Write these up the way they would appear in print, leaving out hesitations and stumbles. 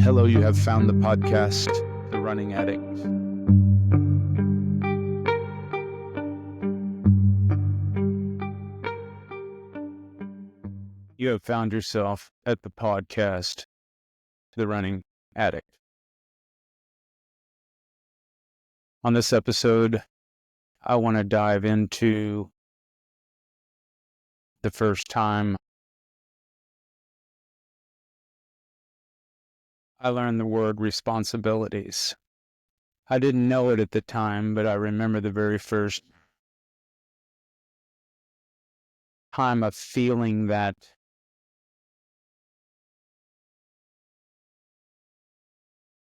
Hello, you have found the podcast, The Running Addict. You have found yourself at the podcast, The Running Addict. On this episode, I want to dive into the first time I learned the word responsibilities. I didn't know it at the time, but I remember the very first time of feeling that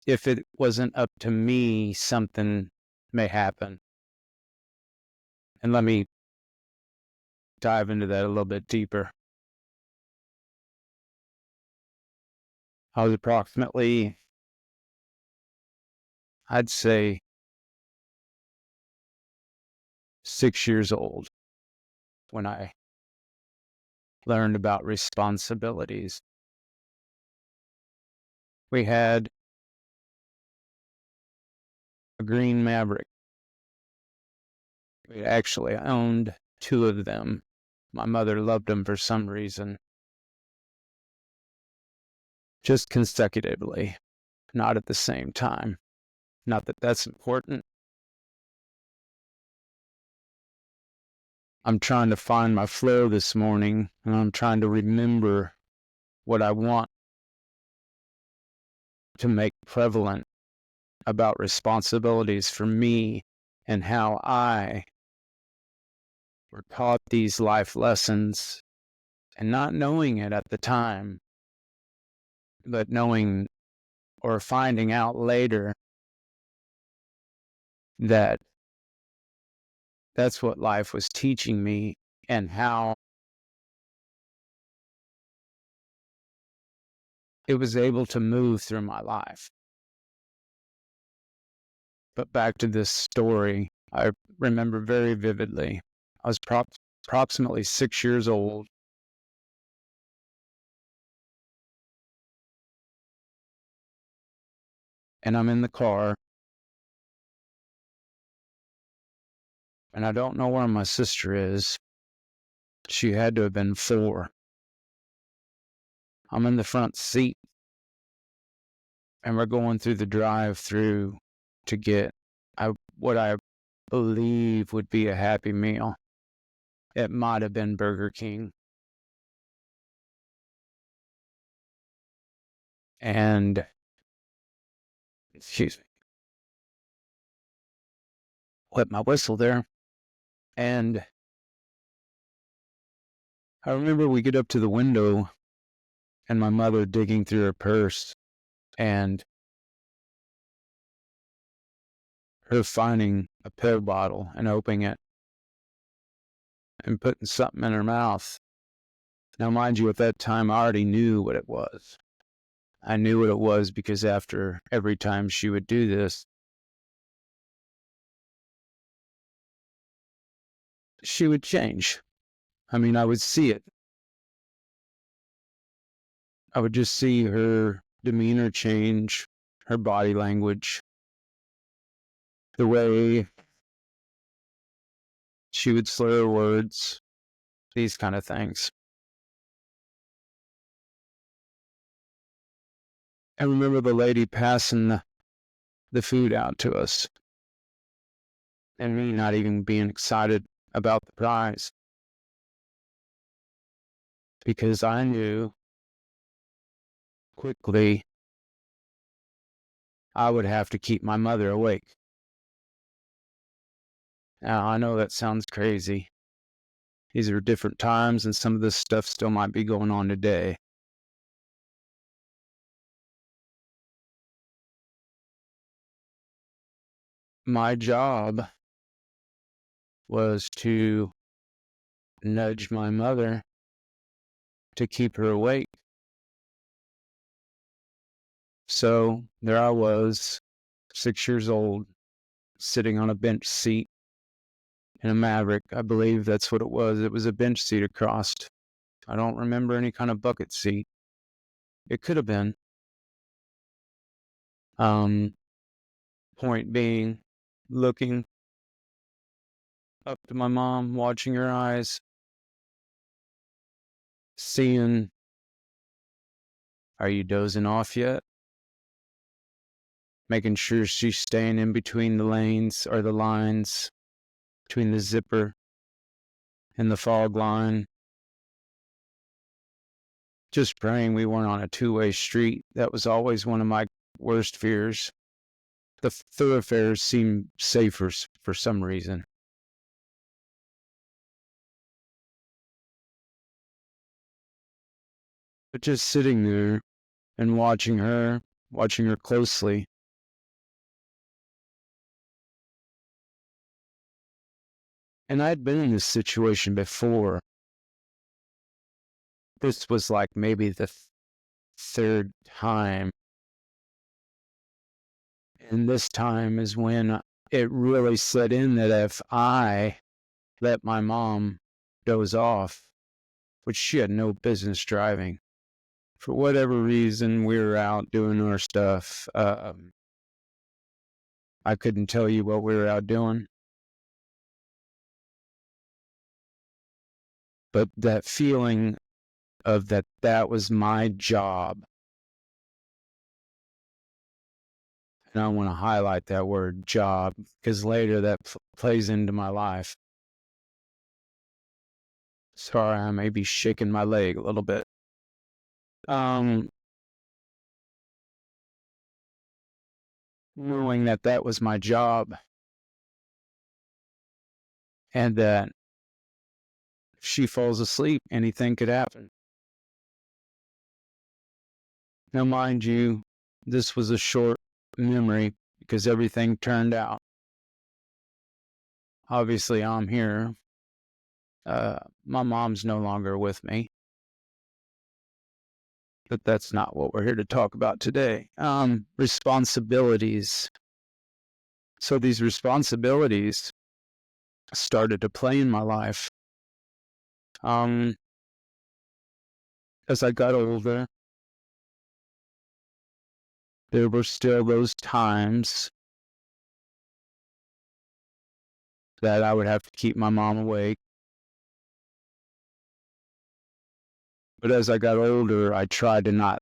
if it wasn't up to me, something may happen. And let me dive into that a little bit deeper. I was approximately, I'd say, 6 years old when I learned about responsibilities. We had a green Maverick. We actually owned 2 of them. My mother loved them for some reason. Just consecutively, not at the same time. Not that that's important. I'm trying to find my flow this morning, and I'm trying to remember what I want to make prevalent about responsibilities for me and how I were taught these life lessons and not knowing it at the time, but knowing or finding out later that that's what life was teaching me and how it was able to move through my life. But back to this story, I remember very vividly. I was approximately 6 years old. And I'm in the car. And I don't know where my sister is. She had to have been 4. I'm in the front seat. And we're going through the drive-through to get what I believe would be a Happy Meal. It might have been Burger King. And, excuse me, wet my whistle there. And I remember we get up to the window and my mother digging through her purse and her finding a pill bottle and opening it and putting something in her mouth. Now, mind you, at that time, I already knew what it was. I knew what it was because after every time she would do this, she would change. I mean, I would see it. I would just see her demeanor change, her body language, the way she would slur words, these kind of things. I remember the lady passing the food out to us and me not even being excited about the prize because I knew quickly I would have to keep my mother awake. Now, I know that sounds crazy. These are different times, and some of this stuff still might be going on today. My job was to nudge my mother to keep her awake. So there I was, 6 years old, sitting on a bench seat in a Maverick. I believe that's what it was. It was a bench seat across. I don't remember any kind of bucket seat. It could have been. Point being, looking up to my mom, watching her eyes, seeing, are you dozing off yet? Making sure she's staying in between the lanes or the lines, between the zipper and the fog line. Just praying we weren't on a two-way street. That was always one of my worst fears. The thoroughfares seemed safer for some reason. But just sitting there and watching her closely. And I'd been in this situation before. This was like maybe the third time. And this time is when it really set in that if I let my mom doze off, which she had no business driving, for whatever reason, we were out doing our stuff. I couldn't tell you what we were out doing. But that feeling of that was my job. And I want to highlight that word job because later that plays into my life. Sorry, I may be shaking my leg a little bit. Knowing that was my job and that if she falls asleep, anything could happen. Now, mind you, this was a short memory because everything turned out. Obviously, I'm here. My mom's no longer with me. But that's not what we're here to talk about today. Responsibilities. So these responsibilities started to play in my life. As I got older, there were still those times that I would have to keep my mom awake. But as I got older, I tried to not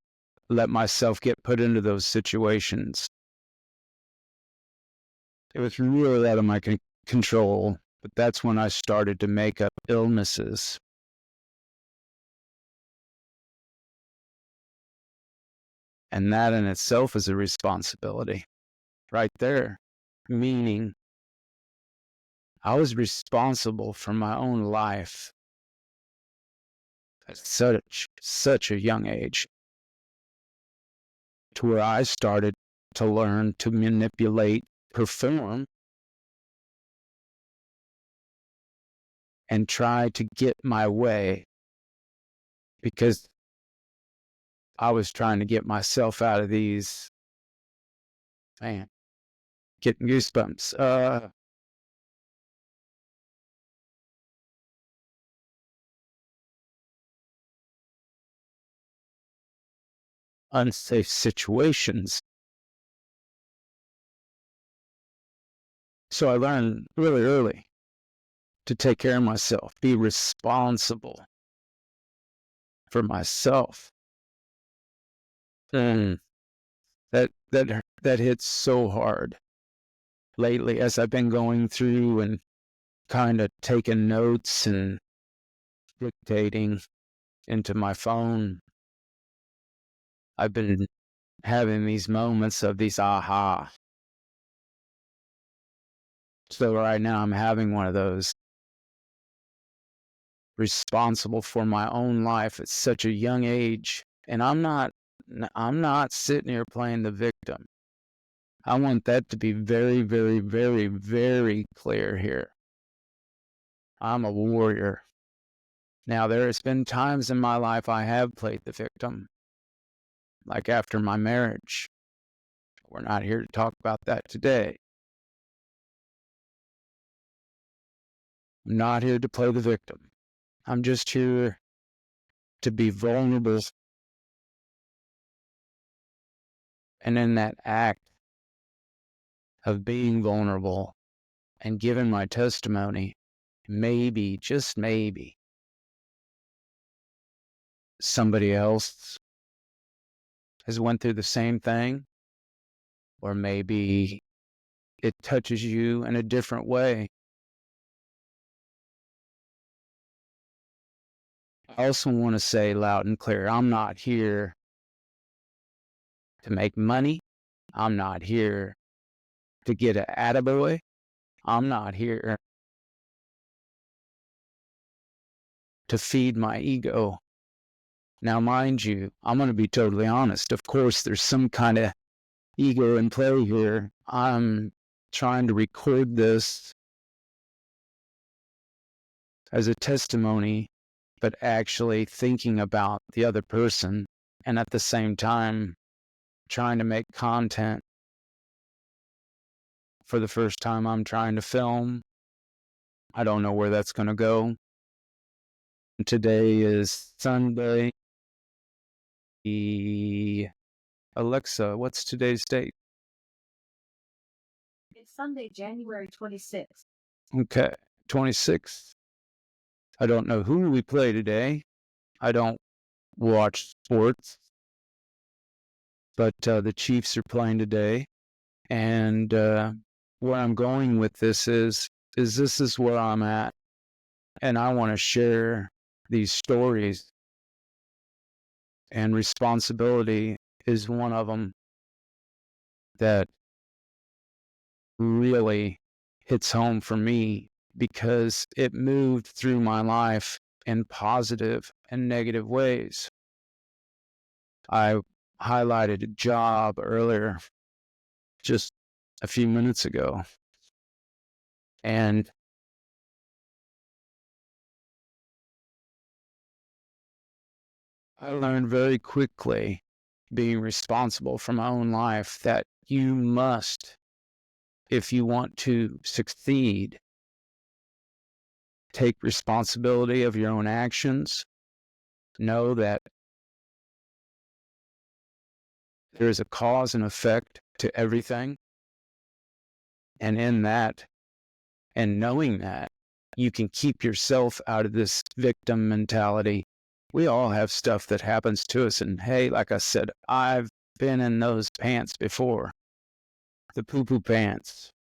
let myself get put into those situations. It was really out of my control, but that's when I started to make up illnesses. And that in itself is a responsibility right there. Meaning, I was responsible for my own life at such a young age, to where I started to learn to manipulate, perform, and try to get my way because I was trying to get myself out of these, man, getting goosebumps. Unsafe situations. So I learned really early to take care of myself, be responsible for myself. And that hits so hard lately as I've been going through and kind of taking notes and dictating into my phone. I've been having these moments of these aha. So right now I'm having one of those. Responsible for my own life at such a young age. And I'm not sitting here playing the victim. I want that to be very, very, very, very clear here. I'm a warrior. Now, there has been times in my life I have played the victim, like after my marriage. We're not here to talk about that today. I'm not here to play the victim. I'm just here to be vulnerable. And in that act, of being vulnerable and giving my testimony, maybe, just maybe, somebody else has went through the same thing, or maybe it touches you in a different way. I also want to say loud and clear, I'm not here to make money. I'm not here to get an attaboy. I'm not here to feed my ego. Now, mind you, I'm going to be totally honest. Of course, there's some kind of ego in play here. I'm trying to record this as a testimony, but actually thinking about the other person, and at the same time trying to make content. For the first time, I'm trying to film. I don't know where that's going to go. Today is Sunday. Alexa, what's today's date? It's Sunday, January 26th. Okay, 26th. I don't know who we play today. I don't watch sports, but the Chiefs are playing today. And where I'm going with this is this is where I'm at. And I want to share these stories. And responsibility is one of them that really hits home for me, because it moved through my life in positive and negative ways. I highlighted a job earlier, just a few minutes ago, and I learned very quickly, being responsible for my own life, that you must, if you want to succeed, take responsibility of your own actions. Know that there is a cause and effect to everything. And in that, and knowing that, you can keep yourself out of this victim mentality. We all have stuff that happens to us. And hey, like I said, I've been in those pants before. The poo-poo pants,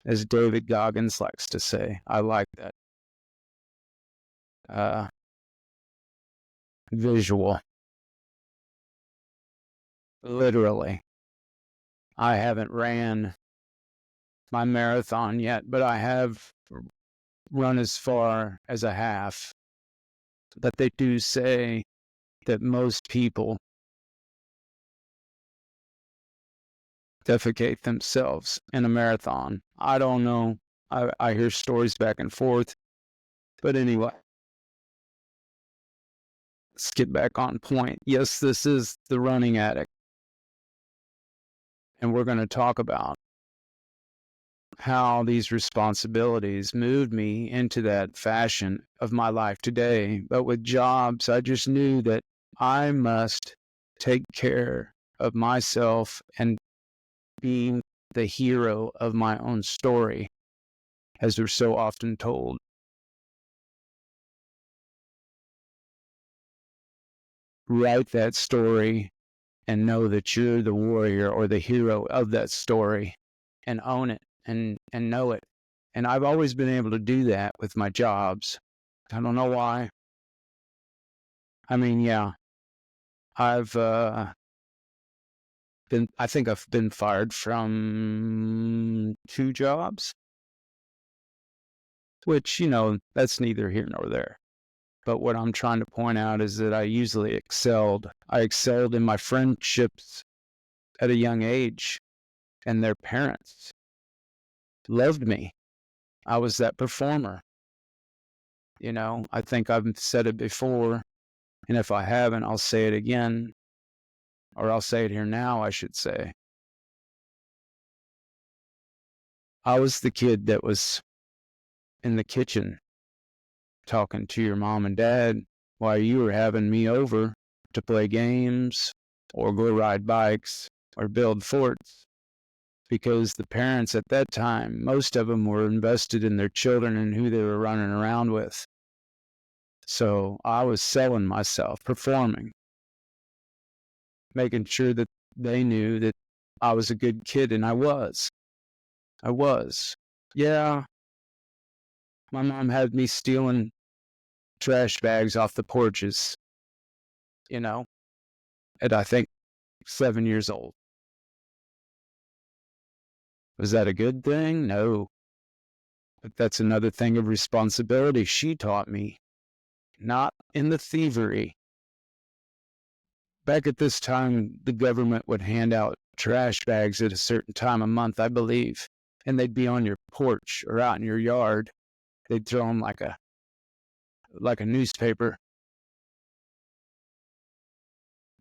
as David Goggins likes to say. I like that visual. Literally. I haven't ran my marathon yet, but I have run as far as a half. But they do say that most people defecate themselves in a marathon. I don't know. I hear stories back and forth. But anyway, let's get back on point. Yes, this is The Running Addict. And we're going to talk about how these responsibilities moved me into that fashion of my life today. But with jobs, I just knew that I must take care of myself and be the hero of my own story, as we're so often told. Write that story and know that you're the warrior or the hero of that story, and own it and know it. And I've always been able to do that with my jobs. I don't know why. I mean, yeah, I think I've been fired from 2 jobs, which, that's neither here nor there. But what I'm trying to point out is that I usually excelled. I excelled in my friendships at a young age, and their parents loved me. I was that performer. I think I've said it before, and if I haven't, I'll say it again, or I'll say it here now, I should say. I was the kid that was in the kitchen talking to your mom and dad while you were having me over to play games or go ride bikes or build forts. because the parents at that time, most of them were invested in their children and who they were running around with. So I was selling myself, performing, making sure that they knew that I was a good kid, and I was. I was. Yeah, my mom had me stealing trash bags off the porches, you know, at I think 7 years old. Was that a good thing? No. But that's another thing of responsibility she taught me, not in the thievery. Back at this time, the government would hand out trash bags at a certain time of month, I believe, and they'd be on your porch or out in your yard. They'd throw them like a newspaper.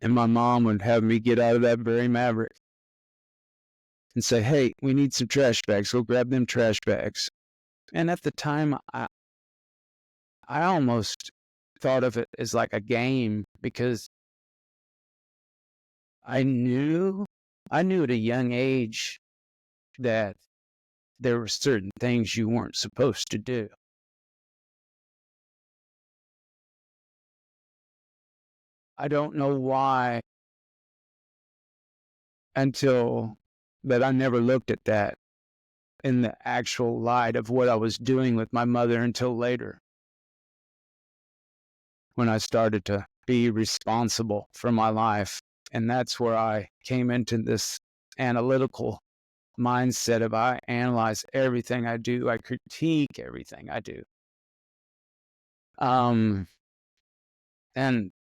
And my mom would have me get out of that very Maverick and say, "Hey, we need some trash bags. Go grab them trash bags." And at the time, I almost thought of it as like a game, because I knew at a young age that there were certain things you weren't supposed to do. I don't know why, until that I never looked at that in the actual light of what I was doing with my mother until later, when I started to be responsible for my life. And that's where I came into this analytical mindset of I analyze everything I do, I critique everything I do. And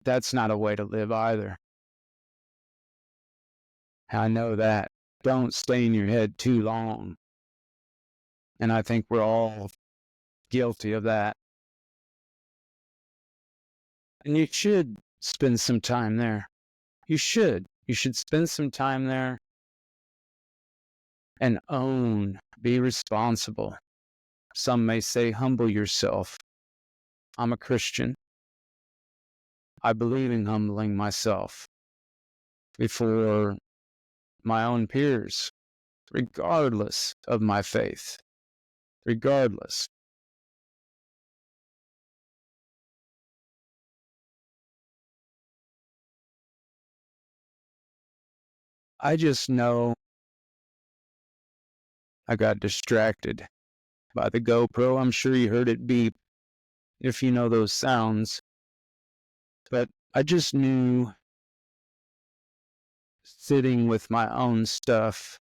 that's not a way to live either. I know that. Don't stay in your head too long. And I think we're all guilty of that. And you should spend some time there. You should. You should spend some time there and be responsible. Some may say humble yourself. I'm a Christian. I believe in humbling myself before my own peers, regardless of my faith. Regardless. I just know I got distracted by the GoPro. I'm sure you heard it beep, if you know those sounds. But I just knew sitting with my own stuff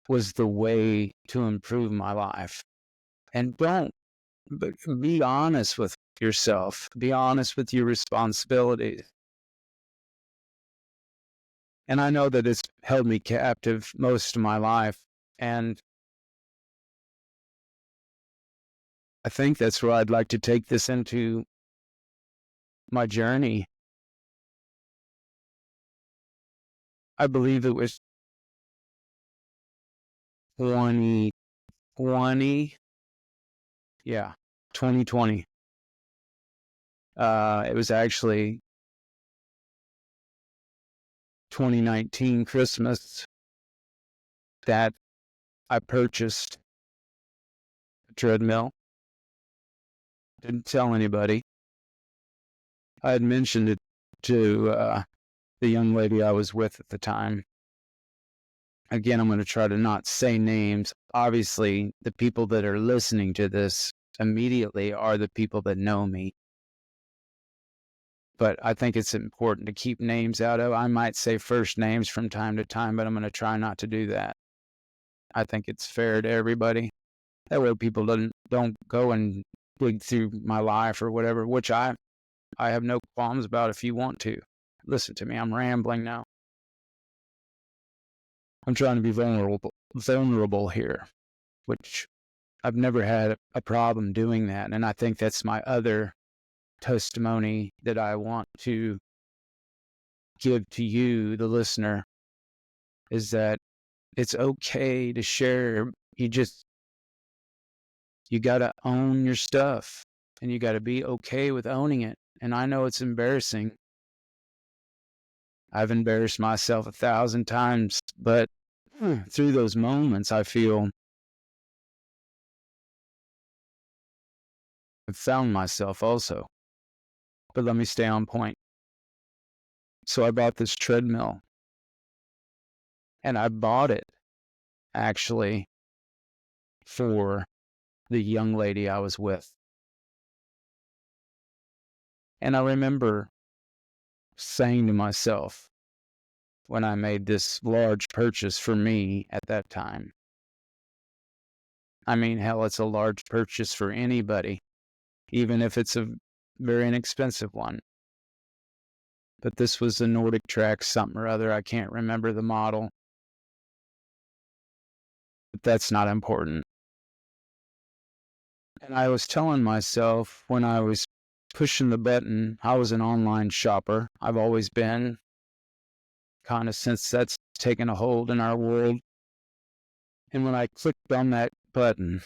was the way to improve my life. And be honest with yourself. Be honest with your responsibilities. And I know that it's held me captive most of my life. And I think that's where I'd like to take this into my journey. I believe it was 2020. Yeah, 2020. It was actually 2019 Christmas that I purchased a treadmill. Didn't tell anybody. I had mentioned it to the young lady I was with at the time. Again, I'm going to try to not say names. Obviously, the people that are listening to this immediately are the people that know me. But I think it's important to keep names out of. I might say first names from time to time, but I'm going to try not to do that. I think it's fair to everybody. That way people don't go and dig through my life or whatever, which I have no qualms about if you want to. Listen to me, I'm rambling now. I'm trying to be vulnerable here, which I've never had a problem doing that. And I think that's my other testimony that I want to give to you, the listener, is that it's okay to share. You got to own your stuff, and you got to be okay with owning it. And I know it's embarrassing. I've embarrassed myself 1,000 times, but through those moments, I feel I've found myself also. But let me stay on point. So I bought this treadmill, and I bought it actually for the young lady I was with. And I remember saying to myself when I made this large purchase for me at that time, I mean, hell, it's a large purchase for anybody, even if it's a very inexpensive one. But this was a Nordic Track something or other. I can't remember the model, but that's not important. And I was telling myself when I was pushing the button, I was an online shopper. I've always been, kind of since that's taken a hold in our world. And when I clicked on that button,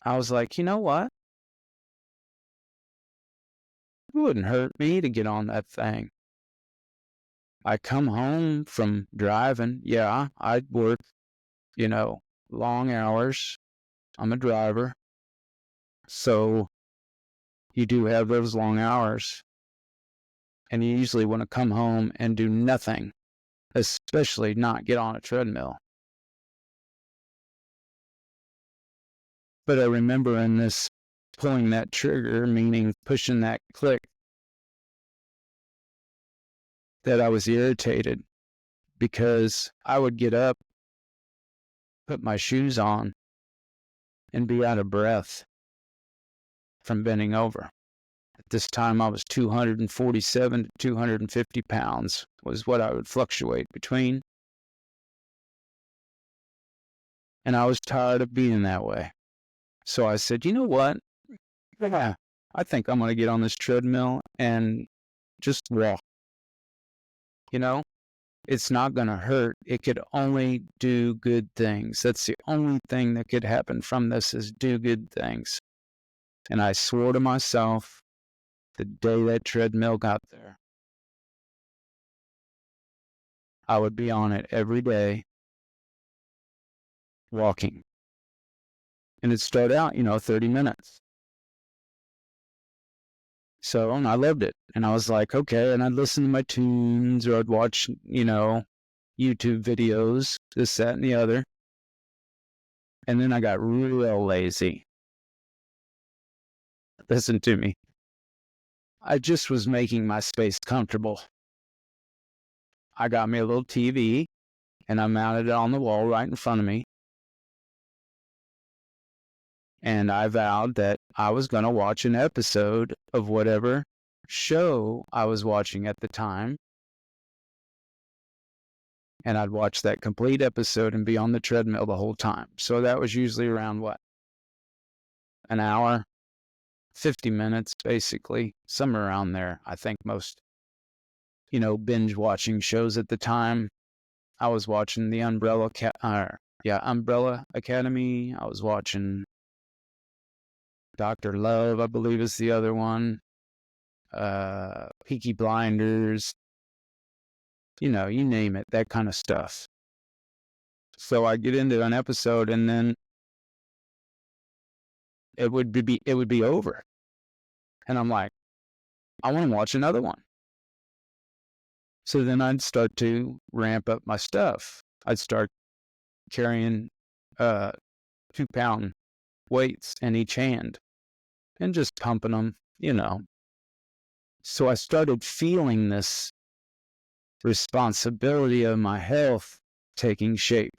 I was like, you know what? It wouldn't hurt me to get on that thing. I come home from driving. Yeah, I'd work, long hours. I'm a driver. So you do have those long hours. And you usually want to come home and do nothing, especially not get on a treadmill. But I remember in this pulling that trigger, meaning pushing that click, that I was irritated because I would get up, put my shoes on, and be out of breath from bending over. At this time, I was 247 to 250 pounds was what I would fluctuate between. And I was tired of being that way. So I said, you know what? Yeah, I think I'm going to get on this treadmill and just walk. It's not going to hurt. It could only do good things. That's the only thing that could happen from this is do good things. And I swore to myself the day that treadmill got there, I would be on it every day, walking. And it'd start out, 30 minutes. So, and I loved it. And I was like, okay. And I'd listen to my tunes or I'd watch, YouTube videos, this, that, and the other. And then I got real lazy. Listen to me. I just was making my space comfortable. I got me a little TV and I mounted it on the wall right in front of me. And I vowed that I was going to watch an episode of whatever show I was watching at the time. And I'd watch that complete episode and be on the treadmill the whole time. So that was usually around what? An hour, 50 minutes, basically, somewhere around there. I think most, binge watching shows at the time. I was watching the Umbrella Academy. I was watching Dr. Love, I believe is the other one. Peaky Blinders. You name it, that kind of stuff. So I get into an episode and then it would be over. And I'm like, I want to watch another one. So then I'd start to ramp up my stuff. I'd start carrying 2-pound weights in each hand and just pumping them, So I started feeling this responsibility of my health taking shape.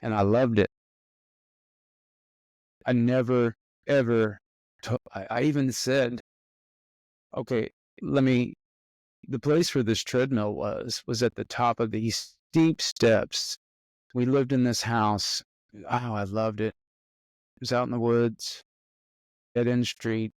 And I loved it. I never, ever, I even said, okay, the place where this treadmill was at the top of these steep steps. We lived in this house. Oh, I loved it. It was out in the woods, dead end street.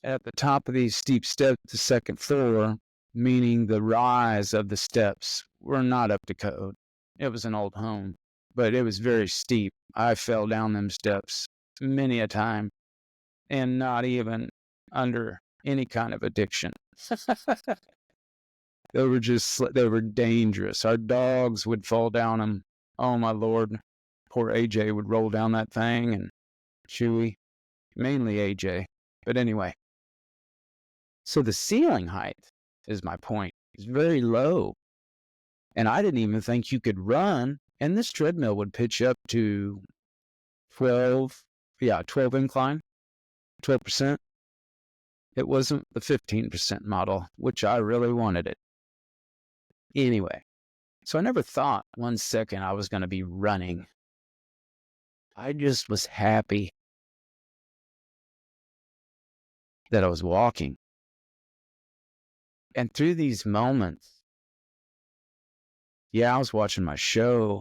At the top of these steep steps, the second floor, meaning the rise of the steps, were not up to code. It was an old home, but it was very steep. I fell down them steps many a time, and not even under any kind of addiction. They were dangerous. Our dogs would fall down them. Oh my Lord. Poor AJ would roll down that thing, and Chewy, mainly AJ. But anyway, so the ceiling height is my point. It's very low. And I didn't even think you could run. And this treadmill would pitch up to 12 incline, 12%. It wasn't the 15% model, which I really wanted it. Anyway, so I never thought 1 second I was going to be running. I just was happy that I was walking. And through these moments, I was watching my show.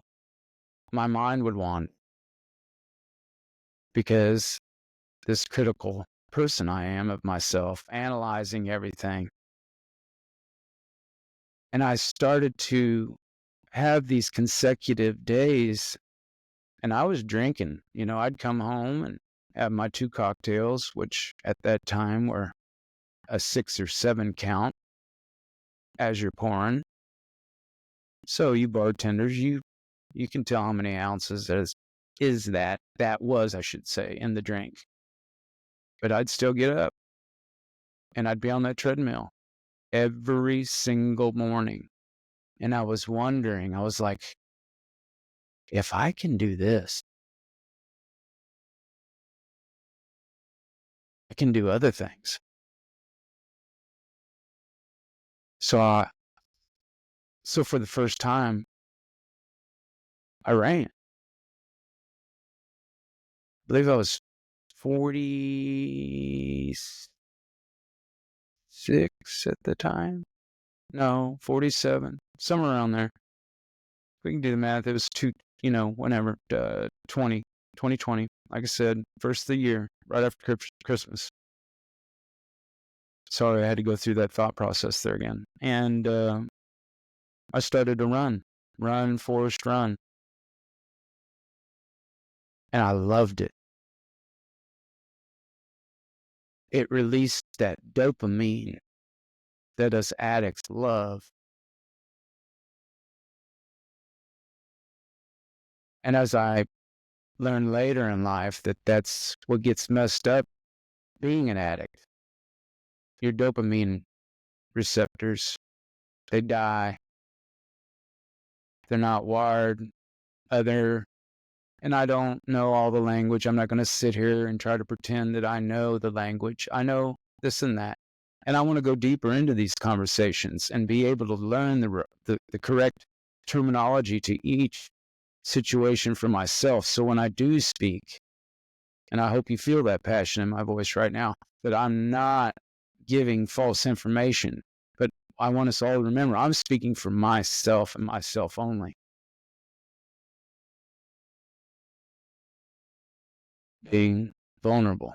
My mind would wander because this critical person I am of myself, analyzing everything. And I started to have these consecutive days, and I was drinking. I'd come home and have my 2 cocktails, which at that time were a 6 or 7 count as you're pouring. So you bartenders, you can tell how many ounces that was, I should say, in the drink. But I'd still get up and I'd be on that treadmill every single morning. And I was wondering, I was like, if I can do this, I can do other things. So for the first time, I ran. I believe I was 46 at the time. No, 47, somewhere around there. We can do the math. It was whenever, 2020, like I said, first of the year, right after Christmas. Sorry, I had to go through that thought process there again. And I started to run, Forrest, run. And I loved it. It released that dopamine that us addicts love. And as I learned later in life, that's what gets messed up being an addict. Your dopamine receptors, they die. They're not wired. And I don't know all the language. I'm not going to sit here and try to pretend that I know the language. I know this and that. And I want to go deeper into these conversations and be able to learn the correct terminology to each situation for myself. So when I do speak, and I hope you feel that passion in my voice right now, that I'm not giving false information, but I want us all to remember I'm speaking for myself and myself only. Being vulnerable,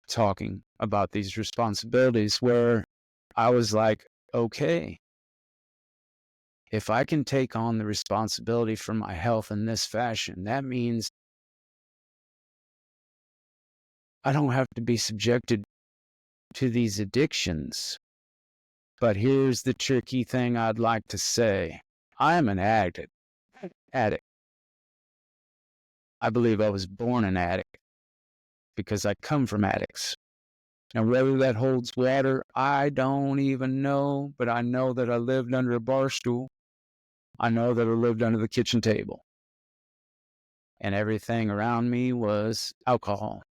talking about these responsibilities where I was like, okay, if I can take on the responsibility for my health in this fashion, that means I don't have to be subjected to these addictions. But here's the tricky thing I'd like to say. I am an addict. I believe I was born an addict because I come from addicts. And whether that holds water, I don't even know, but I know that I lived under a bar stool. I know that I lived under the kitchen table. And everything around me was alcohol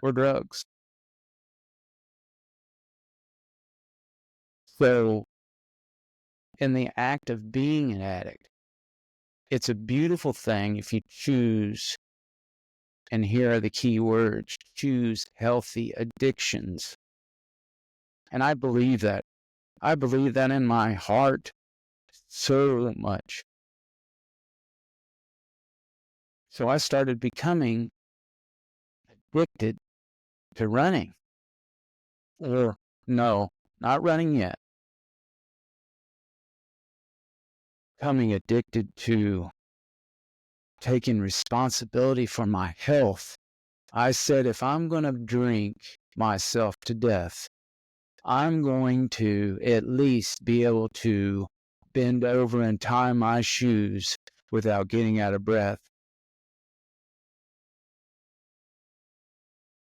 or drugs. So, in the act of being an addict, it's a beautiful thing if you choose, and here are the key words, choose healthy addictions. And I believe that. I believe that in my heart so much. So I started becoming addicted to running. Or, no, not running yet. Becoming addicted to taking responsibility for my health. I said, if I'm going to drink myself to death, I'm going to at least be able to bend over and tie my shoes without getting out of breath.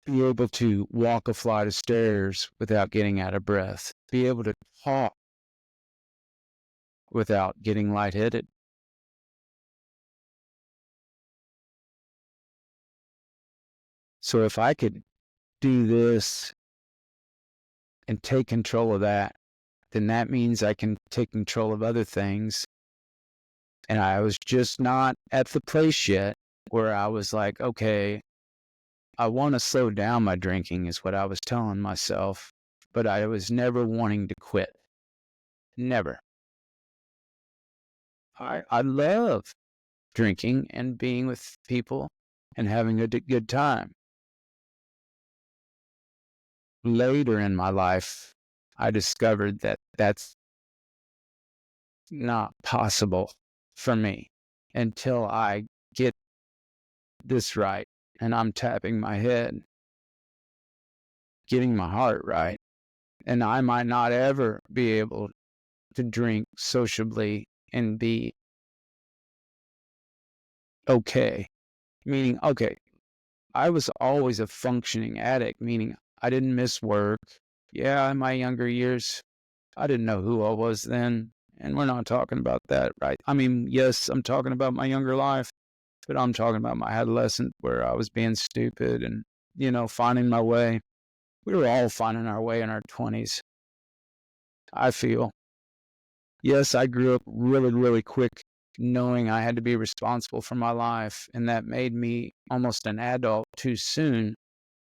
Be able to walk a flight of stairs without getting out of breath. Be able to talk without getting lightheaded. So if I could do this and take control of that, then that means I can take control of other things. And I was just not at the place yet where I was like, okay, I want to slow down my drinking, is what I was telling myself. But I was never wanting to quit. Never. I love drinking and being with people and having a good time. Later in my life, I discovered that that's not possible for me until I get this right. And I'm tapping my head, getting my heart right. And I might not ever be able to drink sociably and be okay. Meaning, okay, I was always a functioning addict, meaning I didn't miss work. Yeah, in my younger years, I didn't know who I was then. And we're not talking about that, right? I mean, yes, I'm talking about my younger life, but I'm talking about my adolescent where I was being stupid and, finding my way. We were all finding our way in our 20s, I feel. Yes, I grew up really, really quick knowing I had to be responsible for my life, and that made me almost an adult too soon,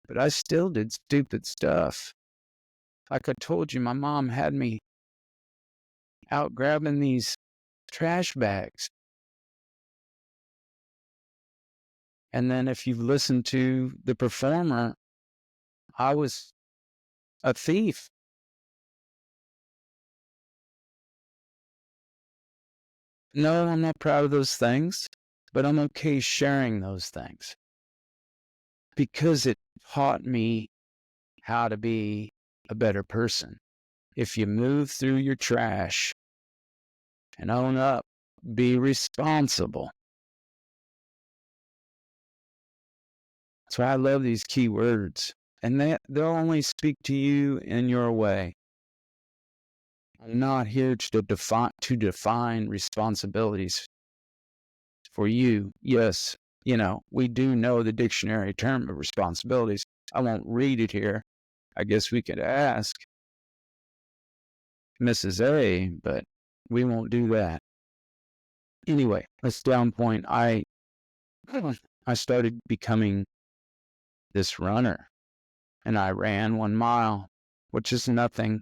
but I still did stupid stuff. Like I told you, my mom had me out grabbing these trash bags. And then if you've listened to the performer, I was a thief. No, I'm not proud of those things, but I'm okay sharing those things because it taught me how to be a better person. If you move through your trash and own up, be responsible. That's why I love these key words. And they'll only speak to you in your way. I'm not here to define responsibilities for you. Yes, we do know the dictionary term of responsibilities. I won't read it here. I guess we could ask Mrs. A, but we won't do that. Anyway, let's down point. I started becoming this runner, and I ran 1 mile, which is nothing.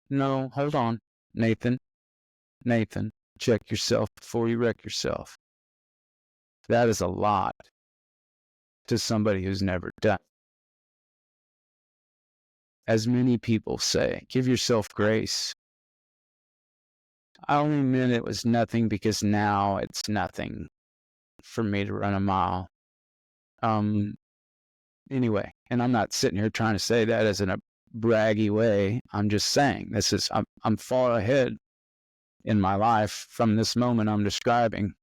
No, hold on, Nathan. Nathan, check yourself before you wreck yourself. That is a lot to somebody who's never done. As many people say, give yourself grace. I only meant it was nothing because now it's nothing for me to run a mile. Anyway, and I'm not sitting here trying to say that as in a braggy way. I'm just saying I'm far ahead in my life from this moment I'm describing.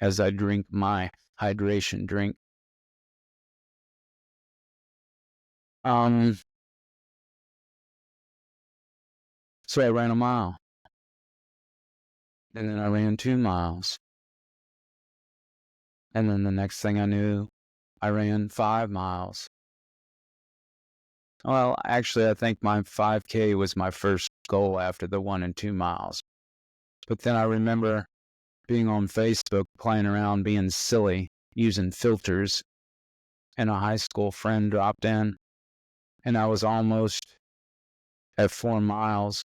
As I drink my hydration drink. So I ran a mile. And then I ran 2 miles. And then the next thing I knew, I ran 5 miles. Well, actually, I think my 5K was my first goal after the 1 and 2 miles. But then I remember being on Facebook, playing around, being silly, using filters, and a high school friend dropped in, and I was almost at 4 miles.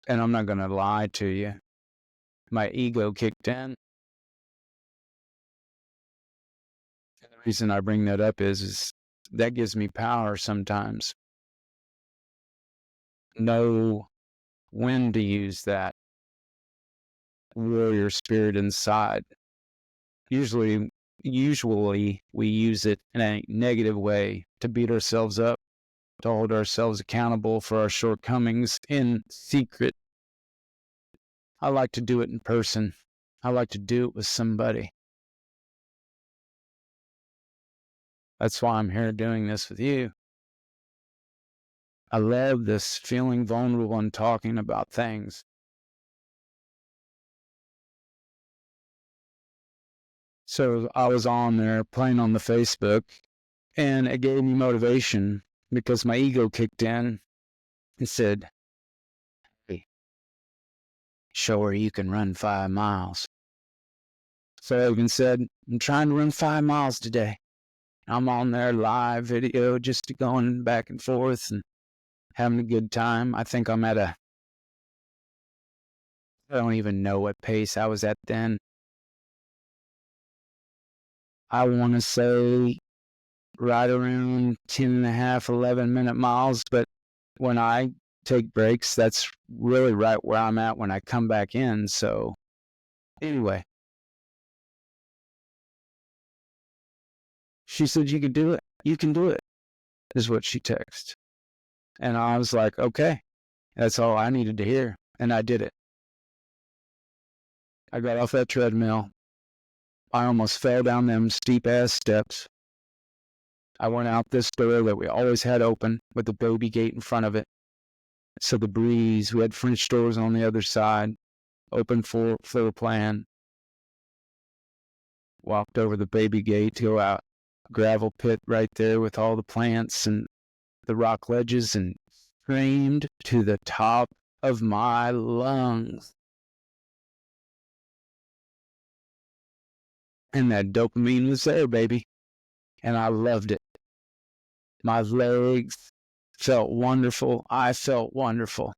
And I'm not going to lie to you. My ego kicked in. And the reason I bring that up is that gives me power sometimes. Know when to use that warrior spirit inside. Usually we use it in a negative way to beat ourselves up, to hold ourselves accountable for our shortcomings in secret. I like to do it in person. I like to do it with somebody. That's why I'm here doing this with you. I love this feeling vulnerable and talking about things. So I was on there playing on the Facebook, and it gave me motivation because my ego kicked in and said, "Hey, show her you can run 5 miles." So Logan said, "I'm trying to run 5 miles today." I'm on there live video, just going back and forth and having a good time. I think I'm at I don't even know what pace I was at then. I want to say right around 10.5, 11-minute miles. But when I take breaks, that's really right where I'm at when I come back in. So anyway, she said, "You can do it. You can do it," is what she texted. And I was like, okay, that's all I needed to hear. And I did it. I got off that treadmill. I almost fell down them steep ass steps. I went out this door that we always had open with the baby gate in front of it. So the breeze, we had French doors on the other side, open floor plan. Walked over the baby gate to go out, gravel pit right there with all the plants and the rock ledges, and screamed to the top of my lungs. And that dopamine was there, baby. And I loved it. My legs felt wonderful. I felt wonderful.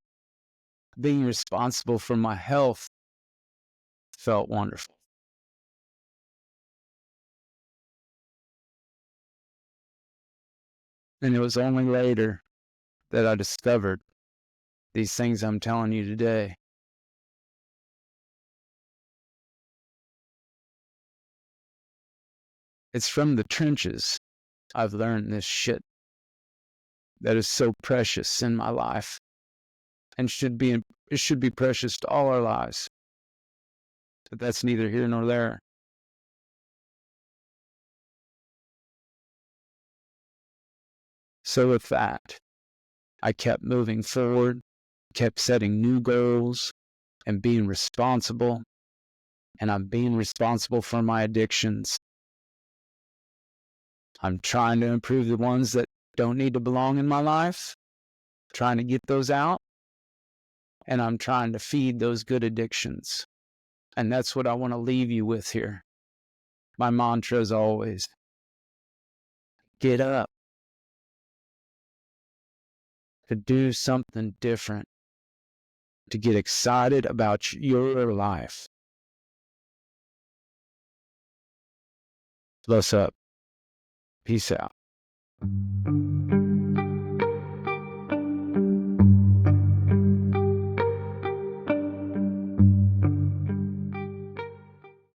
Being responsible for my health felt wonderful. And it was only later that I discovered these things I'm telling you today. It's from the trenches I've learned this shit that is so precious in my life and it should be precious to all our lives. But that's neither here nor there. So with that, I kept moving forward, kept setting new goals and being responsible. And I'm being responsible for my addictions. I'm trying to improve the ones that don't need to belong in my life, trying to get those out. And I'm trying to feed those good addictions. And that's what I want to leave you with here. My mantra is always, get up, to do something different, to get excited about your life. Bless up. Peace out.